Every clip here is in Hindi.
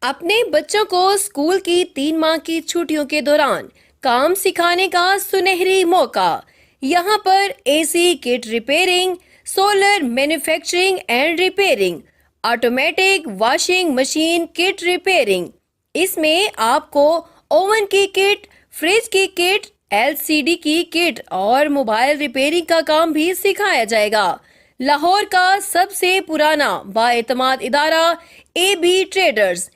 अपने बच्चों को स्कूल की 3 माह की छुट्टियों के दौरान काम सिखाने का सुनहरी मौका। यहाँ पर AC kit repairing, solar manufacturing and repairing, automatic washing machine kit repairing. इसमें आपको ओवन की किट, फ्रिज की किट, एलसीडी की किट और मोबाइल रिपेयरिंग का काम भी सिखाया जाएगा। लाहौर का सबसे पुराना बाएतमाद इदारा AB ट्रेडर्स।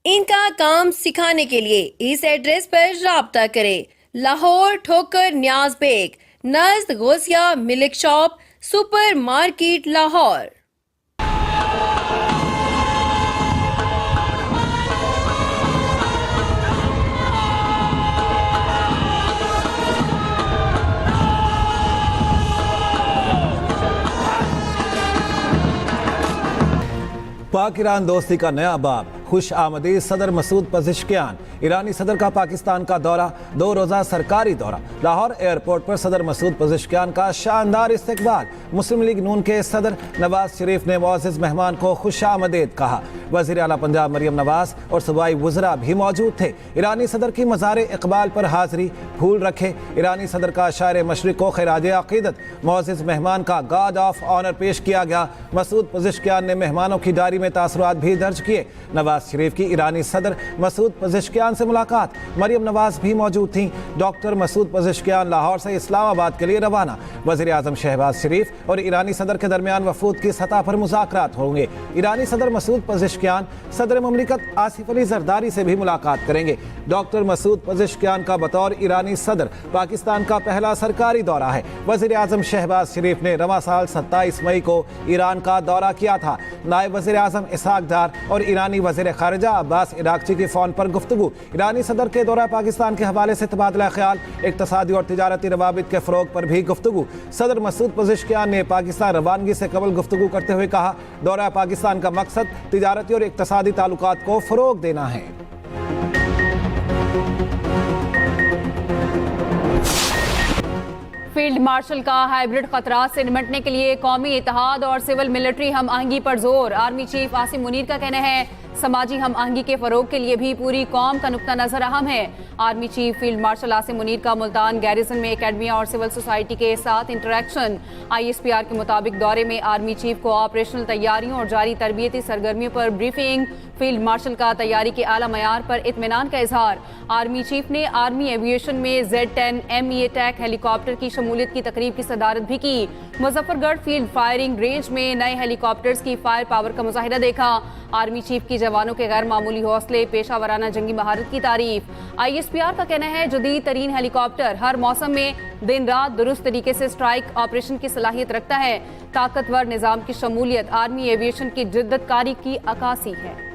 इनका काम सिखाने के लिए इस एड्रेस पर राब्ता करें। लाहौर ठोकर न्याज बेग, नज़द Ghausia milk shop, super market Lahore. Pak Iran दोस्ती का नया बाब। खुश आमदीद सदर मसूद पज़ेश्कियान। ईरानी सदर का पाकिस्तान का दौरा, 2 रोज़ा सरकारी दौरा। लाहौर एयरपोर्ट पर सदर मसूद पज़ेश्कियान का शानदार इस्तकबाल। मुस्लिम लीग नून के सदर नवाज शरीफ ने मुअज़्ज़ज़ मेहमान को खुश आमदीद कहा। वज़ीर आला पंजाब मरियम नवाज और सूबाई वज़रा भी मौजूद थे। ईरानी सदर की मज़ार इकबाल पर हाज़री, फूल रखे। ईरानी सदर का शायर मशरिक़ को खिराज अक़ीदत। मुअज़्ज़ज़ मेहमान का गार्ड ऑफ ऑनर पेश किया गया। मसूद पज़ेश्कियान ने मेहमानों की डायरी में तासुरात भी दर्ज किए। नवाज शरीफ की ईरानी सदर मसूद पज़ेश्कियान से मुलाकात। मरियम नवाज भी मौजूद थीं। डॉक्टर मसूद पज़ेश्कियान लाहौर से इस्लामाबाद के लिए रवाना। वज़ीर आज़म शहबाज शरीफ और ईरानी सदर के दरमियान वफूद की सतह पर मुज़ाकरात होंगे। ईरानी सदर मसूद पज़ेश्कियान सदर ममलिकत आसिफ अली जरदारी से भी मुलाकात करेंगे। डॉक्टर मसूद पज़ेश्कियान का बतौर ईरानी सदर पाकिस्तान का पहला सरकारी दौरा है। वज़ीर आज़म शहबाज शरीफ ने रवां साल 27 मई को ईरान का दौरा किया था। नायब वज़ीर आज़म इसहाक डार और ईरानी वज़ीर खारिजा अब्बास इराक़ची की फ़ोन पर गुफ्तगू। ईरानी सदर के दौरा पाकिस्तान के हवाले से तबादला ख्याल, इक़्तिसादी और तिजारती रवाबित के फ़रोग़ पर भी गुफ्तगू। सदर मसूद पज़ेश्कियान ने पाकिस्तान रवानगी से कबल गुफ्तगू करते हुए कहा, दौरा पाकिस्तान का मकसद तिजारती और इक़्तिसादी ताल्लुकात को फ़रोग़ देना है। फील्ड मार्शल का हाइब्रिड खतरात से निपटने के लिए कौमी इत्तेहाद और सिविल मिलिट्री हम आहंगी पर जोर। आर्मी चीफ आसिम मुनीर का कहना है, समाजी हम आहंगी के फरोग के लिए भी पूरी कौम का नुक्ता नजर अहम है। Army chief field marshal Asim Munir का मुल्तान गैरिसन में एकेडमिया और सिविल सोसाइटी के साथ इंटरेक्शन। ISPR के मुताबिक दौरे में आर्मी चीफ को ऑपरेशनल तैयारियों और जारी तरबियती सरगर्मियों पर ब्रीफिंग। फील्ड मार्शल का तैयारी के आला मयार पर इत्मीनान का इजहार। आर्मी चीफ ने आर्मी एविएशन में Z-10 ME अटैक हेलीकॉप्टर की शमूलियत की तकरीब की सदारत भी की। मुजफ्फरगढ़ फील्ड फायरिंग रेंज में नए हेलीकॉप्टर्स की फायर पावर का मुजाहिरा देखा। आर्मी चीफ की जवानों के गैर मामूली हौसले, पेशा वराना जंगी महारत की तारीफ। ISPR का कहना है, जदीद तरीन हेलीकॉप्टर हर मौसम में दिन रात दुरुस्त तरीके से स्ट्राइक ऑपरेशन की सलाहियत रखता है। ताकतवर निज़ाम की शमूलियत आर्मी एविएशन की जिद्दतकारी की अक्कासी है।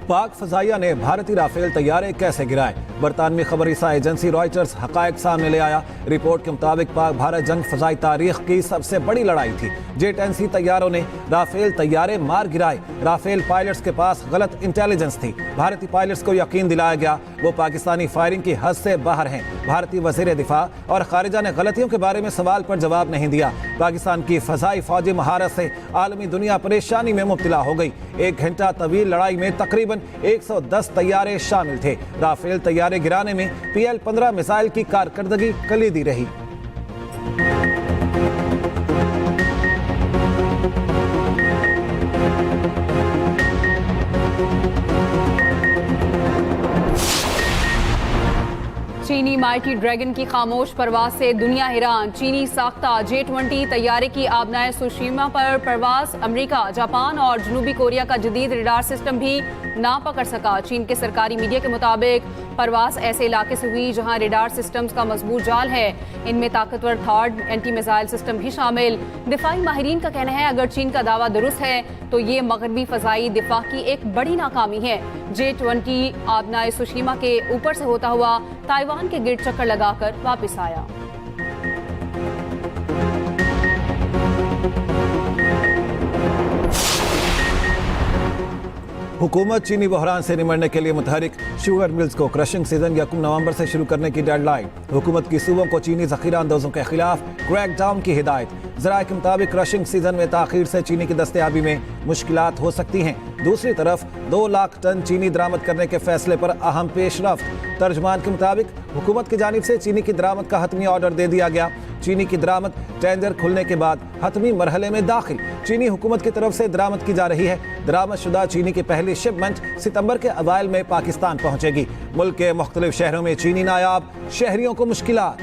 पाक फजाइया ने भारतीय राफेल तैयारे कैसे गिराए। बरतानवी खबरसा एजेंसी रॉयटर्स हकायक सामने ले आया। रिपोर्ट के मुताबिक पाक भारत जंग फजाई तारीख की सबसे बड़ी लड़ाई थी। J-10C तैयारों ने राफेल तैयारे मार गिराए। राफेल पायलट्स के पास गलत इंटेलिजेंस थी। भारतीय पायलट्स को यकीन दिलाया गया वो पाकिस्तानी फायरिंग की हद से बाहर हैं। भारतीय वज़ीर दिफा और खारिजा ने गलतियों के बारे में सवाल पर जवाब नहीं दिया। पाकिस्तान की फजाई फौजी महारत से आलमी दुनिया परेशानी में मुब्तला हो गई। 1 घंटा तवील लड़ाई में तकरीबन 110 तैयारे शामिल थे। राफेल तैयारे गिराने में PL-15 मिसाइल की कारकर्दगी कलीदी रही। चीनी माइटी ड्रैगन की खामोश परवाज से दुनिया हैरान। चीनी साख्ता J-20 तैयारे की आबनाए सुशीमा पर परवाज अमेरिका, जापान और जनूबी कोरिया का जदीद रडार सिस्टम भी ना पकड़ सका। चीन के सरकारी मीडिया के मुताबिक परवाज ऐसे इलाके से हुई जहां रडार सिस्टम्स का मजबूत जाल है। इनमें ताकतवर थर्ड एंटी मिसाइल सिस्टम भी शामिल। दिफाई माहिरीन का कहना है, अगर चीन का दावा दुरुस्त है तो ये मगरबी फजाई दिफा की एक बड़ी नाकामी है। J-20 आबनाए सुशीमा के ऊपर से होता हुआ ताइवान के गिर्द चक्कर लगाकर वापस आया। हुकूमत चीनी बहरान से निमटने के लिए मुतहरिक, शुगर मिल्स को क्रशिंग सीजन 1 नवंबर से शुरू करने की डेडलाइन। हुकूमत की सूबों को चीनी जखीरा अंदाजों के खिलाफ क्रैक डाउन की हिदायत। ज़राए के मुताबिक क्रशिंग सीजन में ताखीर से चीनी की दस्तयाबी में मुश्किलात हो सकती हैं। दूसरी तरफ 2 लाख टन चीनी दरामद करने के फैसले पर अहम पेशरफ्त। तर्जमान के मुताबिक हुकूमत की जानिब से चीनी की दरामद का हतमी ऑर्डर दे दिया गया। चीनी की दरामद टेंडर खुलने के बाद हतमी मरहले में दाखिल। चीनी हुकूमत की तरफ से दरामद की जा रही है। दरामद शुदा चीनी की पहली शिपमेंट सितंबर के अवाइल में पाकिस्तान पहुंचेगी। मुल्क के मुख्तलिफ शहरों में चीनी नायाब, शहरियों को मुश्किलात।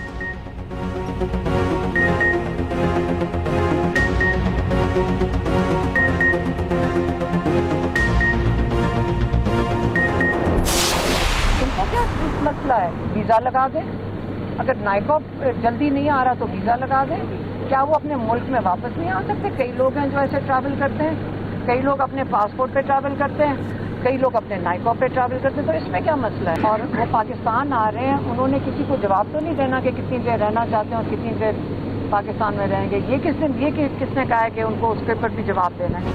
इनको क्या मसला है? वीज़ा लगा दें। अगर नाइकॉप जल्दी नहीं आ रहा तो वीज़ा लगा दें। क्या वो अपने मुल्क में वापस नहीं आ सकते? कई लोग हैं जो ऐसे ट्रैवल करते हैं, कई लोग अपने पासपोर्ट पे ट्रैवल करते हैं, कई लोग अपने नाइकॉप पे ट्रैवल करते हैं। तो इसमें क्या मसला है? और वो पाकिस्तान आ रहे हैं, उन्होंने किसी को जवाब तो नहीं देना कि कितनी देर रहना चाहते हैं और कितनी देर पाकिस्तान में रहेंगे। ये किसने कहा है कि उनको उसके ऊपर भी जवाब देना है?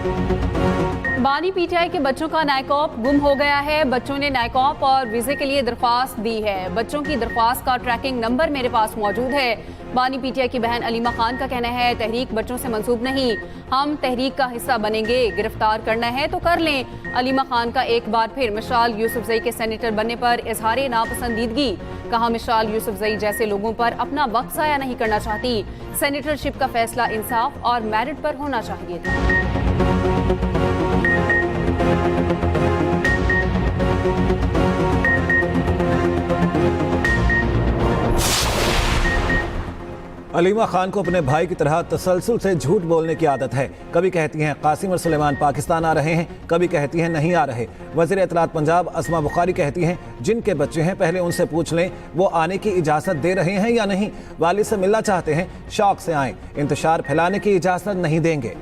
बानी पीटीआई के बच्चों का नाइकॉप गुम हो गया है। बच्चों ने नाइकॉप और वीजे के लिए दरख्वास्त दी है। बच्चों की दरख्वास्त का ट्रैकिंग नंबर मेरे पास मौजूद है। बानी पीटीआई की बहन अलीमा खान का कहना है, तहरीक बच्चों से मंसूब नहीं, हम तहरीक का हिस्सा बनेंगे। गिरफ्तार करना है तो कर लें। अलीमा खान का एक बार फिर मिसाल यूसुफजई के सेनेटर बनने पर इजहार नापसंदीदगी। कहा, मिसाल यूसुफजई जैसे लोगों पर अपना वक्त ज़ाया नहीं करना चाहती। सेनेटरशिप का फैसला इंसाफ और मेरिट पर होना चाहिए था। अलीमा खान को अपने भाई की तरह तसलसल से झूठ बोलने की आदत है। कभी कहती हैं कासिम और सुलेमान पाकिस्तान आ रहे हैं, कभी कहती हैं नहीं आ रहे। वज़ीर इत्तलात पंजाब अस्मा बुखारी कहती हैं, जिनके बच्चे हैं पहले उनसे पूछ लें वो आने की इजाज़त दे रहे हैं या नहीं। वालिद से मिलना चाहते हैं, शौक से आएँ, इंतशार फैलाने की इजाज़त नहीं देंगे।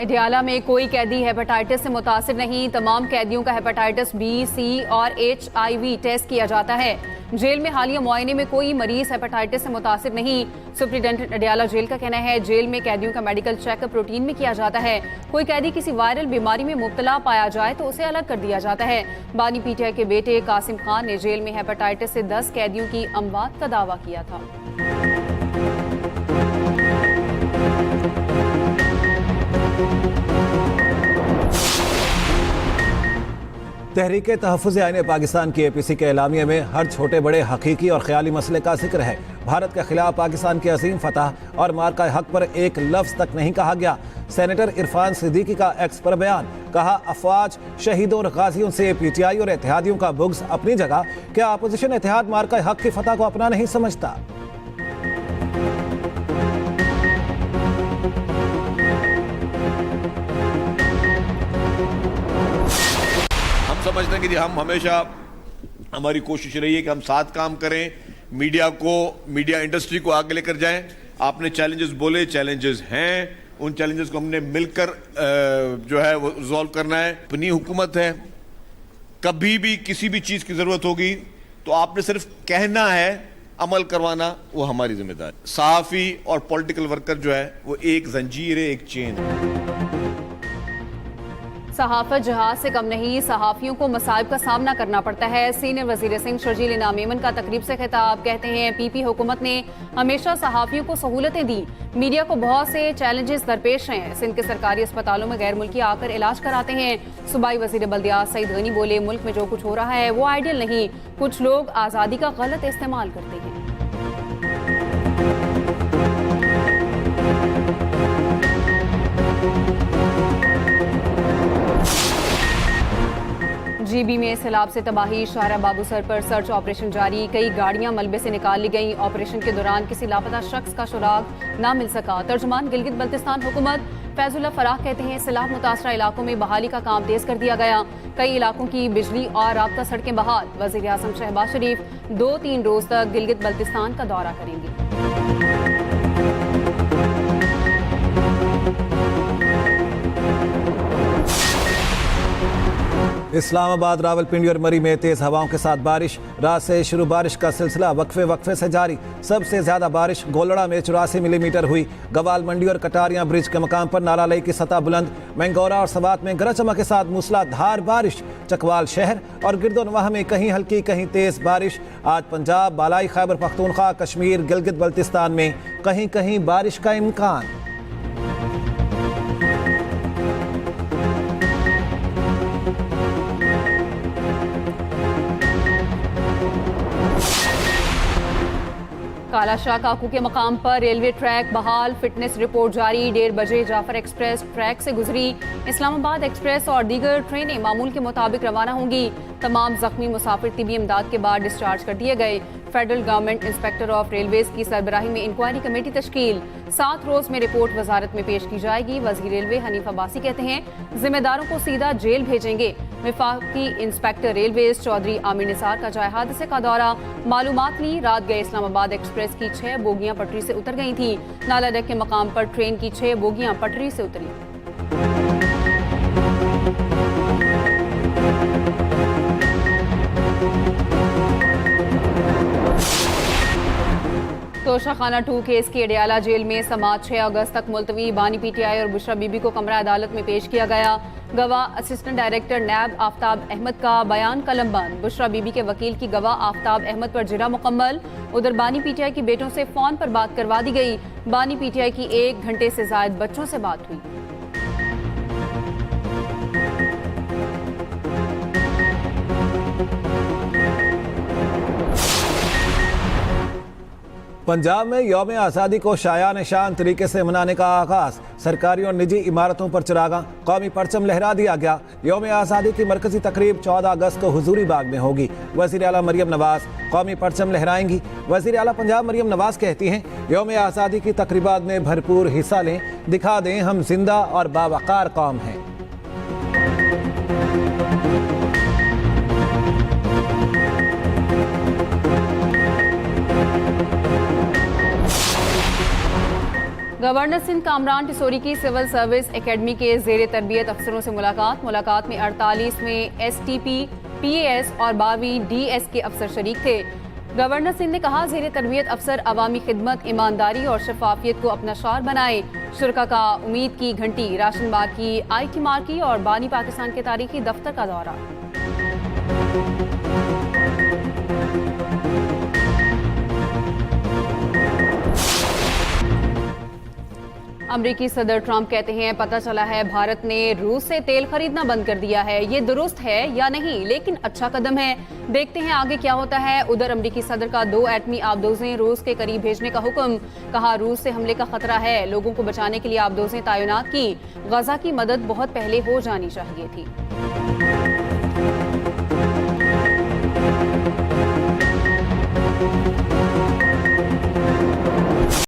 एडियाला में कोई कैदी हेपेटाइटिस से मुतासिर नहीं। तमाम कैदियों का हेपेटाइटिस बी, सी और HIV टेस्ट किया जाता है। जेल में हालिया मुआयने में कोई मरीज हेपेटाइटिस से मुतासिर नहीं। सुप्रिटेंडेंट एडियाला जेल का कहना है, जेल में कैदियों का मेडिकल चेकअप रूटीन में किया जाता है। कोई कैदी किसी वायरल बीमारी में मुब्तला पाया जाए तो उसे अलग कर दिया जाता है। बानी पीटीआई के बेटे कासिम खान ने जेल में हेपेटाइटिस से 10 कैदियों की अमवात का दावा किया था। तहरीक तहफ़्फ़ुज़ आईन पाकिस्तान की APC के एलामिया में हर छोटे बड़े हकीकी और ख्याली मसले का जिक्र है। भारत के खिलाफ पाकिस्तान की अजीम फतह और मार्का हक पर एक लफ्ज़ तक नहीं कहा गया। सेनेटर इरफान सिद्दीकी का एक्स पर बयान। कहा, अफवाज, शहीदों और गाजियों से PTI और इत्तेहादियों का बुग़्ज़ अपनी जगह, क्या अपोजिशन इत्तेहाद मार्का हक की फतह को अपना नहीं समझता? समझते हैं कि हम हमेशा, हमारी कोशिश रही है कि हम साथ काम करें, मीडिया इंडस्ट्री को आगे लेकर जाएं। आपने चैलेंजेस बोले, चैलेंजेस हैं, उन चैलेंजेस को हमने मिलकर जो है वो रिजॉल्व करना है। अपनी हुकूमत है, कभी भी किसी भी चीज की जरूरत होगी तो आपने सिर्फ कहना है, अमल करवाना वो हमारी जिम्मेदारी। सहाफी और पॉलिटिकल वर्कर जो है वो एक जंजीर है, एक चेन है। सहाफत जहाज से कम नहीं, सहाफियों को मसाइब का सामना करना पड़ता है। सीनियर वजीर सिंह शर्जील इनाम मेमन का तकरीब से खिताब। कहते हैं, PP हुकूमत ने हमेशा सहाफियों को सहूलतें दी। मीडिया को बहुत से चैलेंजेस दरपेश हैं। सिंध के सरकारी अस्पतालों में गैर मुल्की आकर इलाज कराते हैं। सूबाई वजीर बल्दियात सईद गनी बोले, मुल्क में जो कुछ हो रहा है वो आइडियल नहीं, कुछ लोग आज़ादी का गलत इस्तेमाल करते हैं। GB में सैलाब से तबाही, शाहरा बाबूसर पर सर्च ऑपरेशन जारी। कई गाड़ियां मलबे से निकाल ली गईं। ऑपरेशन के दौरान किसी लापता शख्स का सुराग ना मिल सका। तर्जुमान गिलगित बल्तिस्तान हुकूमत फैजुल्लाह फराह कहते हैं, सैलाब मुतासरा इलाकों में बहाली का काम तेज कर दिया गया। कई इलाकों की बिजली और राब्ता सड़कें बहाल। वज़ीर आज़म शहबाज शरीफ 2-3 रोज तक गिलगित बल्तिस्तान का दौरा करेंगे। इस्लामाबाद, रावलपिंडी और मरी में तेज हवाओं के साथ बारिश। रात से शुरू बारिश का सिलसिला वक्फे से जारी। सबसे ज्यादा बारिश गोलड़ा में 84 मिलीमीटर हुई। गवाल मंडी और कटारियां ब्रिज के मकाम पर नाला लई की सतह बुलंद। मैंगोरा और सवात में गरज चमक के साथ मूसलाधार बारिश। चकवाल शहर और गिरदोनवाह में कहीं हल्की कहीं तेज बारिश। आज पंजाब, बालाई खैबर पख्तूनख्वा, कश्मीर, गिलगित बल्तिस्तान में कहीं कहीं बारिश का इम्कान। कालाशाह काकू के मकाम पर रेलवे ट्रैक बहाल। फिटनेस रिपोर्ट जारी। 1:30 बजे जाफर एक्सप्रेस ट्रैक से गुजरी। इस्लामाबाद एक्सप्रेस और दीगर ट्रेनें मामूल के मुताबिक रवाना होंगी। तमाम जख्मी मुसाफिर तिबी इमदाद के बाद डिस्चार्ज कर दिए गए। Federal government inspector of railways की सरबराही में इंक्वायरी कमेटी तश्कील। 7 रोज में रिपोर्ट वजारत में पेश की जाएगी। वजीर रेलवे हनीफ अब्बासी कहते हैं जिम्मेदारों को सीधा जेल भेजेंगे। विफाकी इंस्पेक्टर रेलवेज चौधरी आमिर निसार का जाए हादसे का दौरा। मालूमात ली। रात गए इस्लामाबाद एक्सप्रेस की 6 बोगियां पटरी से उतर गई थी। नाला डेक के मकाम पर ट्रेन की 6 बोगियां पटरी से उतरी। तोशाखाना 2 केस की अडियाला जेल में समाअत 6 अगस्त तक मुलतवी। बानी पीटीआई और बुशरा बीबी को कमरा अदालत में पेश किया गया। गवाह असिस्टेंट डायरेक्टर नैब आफ्ताब अहमद का बयान कलमबंद। बुशरा बीबी के वकील की गवाह आफ्ताब अहमद पर जिरा मुकम्मल। उधर बानी पीटीआई की बेटों से फोन पर बात करवा दी गई। बानी पीटीआई की 1 घंटे से जायद बच्चों से बात हुई। पंजाब में यौम आज़ादी को शायान शान तरीके से मनाने का आगाज। सरकारी और निजी इमारतों पर चिरागा कौमी परचम लहरा दिया गया। यौम आज़ादी की मरकजी तकरीब 14 अगस्त को हुजूरी बाग में होगी। वज़ीर आला मरियम नवाज कौमी परचम लहराएंगी। वज़ीर आला पंजाब मरियम नवाज कहती हैं यौम आज़ादी की तकरीबात में भरपूर हिस्सा लें, दिखा दें हम जिंदा और बावकार कौम हैं। गवर्नर सिंध कामरान टिसोरी की सिविल सर्विस एकेडमी के जेर तरबियत अफसरों से मुलाकात में 48वें STP, PAS और 12वीं DS के अफसर शरीक थे। गवर्नर सिंध ने कहा जेर तरबियत अफसर अवामी खिदमत, ईमानदारी और शफाफियत को अपना शार बनाए। शुरका का उम्मीद की घंटी, राशन मार्की, IT मार्की और बानी पाकिस्तान के तारीखी दफ्तर का दौरा। अमरीकी सदर ट्रंप कहते हैं पता चला है भारत ने रूस से तेल खरीदना बंद कर दिया है। ये दुरुस्त है या नहीं, लेकिन अच्छा कदम है। देखते हैं आगे क्या होता है। उधर अमरीकी सदर का 2 एटमी आबदोजें रूस के करीब भेजने का हुक्म। कहा रूस से हमले का खतरा है, लोगों को बचाने के लिए आबदोजें तैनात की। गजा की मदद बहुत पहले हो जानी चाहिए थी।